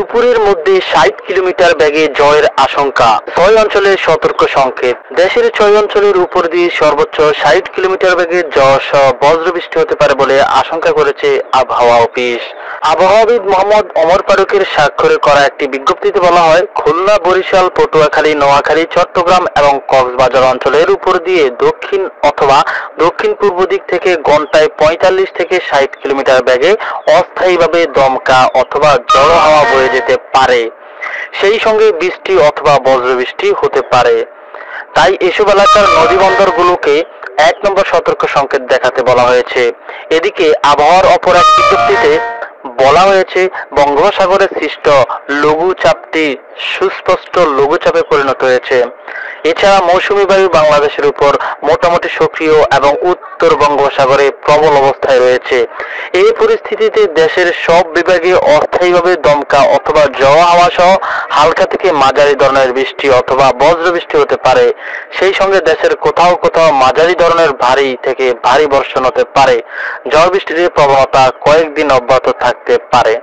দুপুরের মধ্যে ৬০ কিলোমিটার বেগে ঝড়ের আশঙ্কা, ৬ অঞ্চলে সতর্ক সংকেত। দেশের ৬ অঞ্চলের উপর দিয়ে সর্বোচ্চ ৬০ কিলোমিটার বেগে ঝড় সহ বজ্রবৃষ্টি হতে পারে বলে আশঙ্কা করেছে আবহাওয়া অফিস। আবহাওয়াবিদ মোহাম্মদ ওমর ফারুকের স্বাক্ষরে করা একটি বিজ্ঞপ্তিতে বলা হয়, খুলনা, বরিশাল, পটুয়াখালী, নোয়াখালী, চট্টগ্রাম এবং কক্সবাজার অঞ্চলের উপর দিয়ে দক্ষিণ অথবা দক্ষিণ পূর্ব দিক থেকে ঘন্টায় ৪৫ থেকে ৬০ কিলোমিটার বেগে অস্থায়ীভাবে দমকা অথবা ঝড়ো হাওয়া বয়ে যেতে পারে। সেই সঙ্গে বৃষ্টি অথবা বজ্রবৃষ্টি হতে পারে। তাই এসব এলাকার নদীবন্দরগুলোকে ১ নম্বর সতর্ক সংকেত দেখাতে বলা হয়েছে। এদিকে আবহাওয়ার অপর এক বিজ্ঞপ্তিতে বলা হয়েছে, বঙ্গোপসাগরে সৃষ্ট লঘুচাপটি সুস্পষ্ট লঘুচাপে পরিণত হয়েছে। এছাড়া মৌসুমী বায়ু বাংলাদেশের উপর মোটামুটি সক্রিয় এবং উত্তর বঙ্গোপসাগরে প্রবল অবস্থায় রয়েছে। এই পরিস্থিতিতে দেশের সব বিভাগে অস্থায়ীভাবে দমকা অথবা ঝড়ো হাওয়া সহ হালকা থেকে মাঝারি ধরনের বৃষ্টি অথবা বজ্রবৃষ্টি হতে পারে। সেই সঙ্গে দেশের কোথাও কোথাও মাঝারি ধরনের ভারী থেকে ভারী বর্ষণ হতে পারে। ঝড় বৃষ্টির প্রবণতা কয়েকদিন অব্যাহত থাকতে পারে।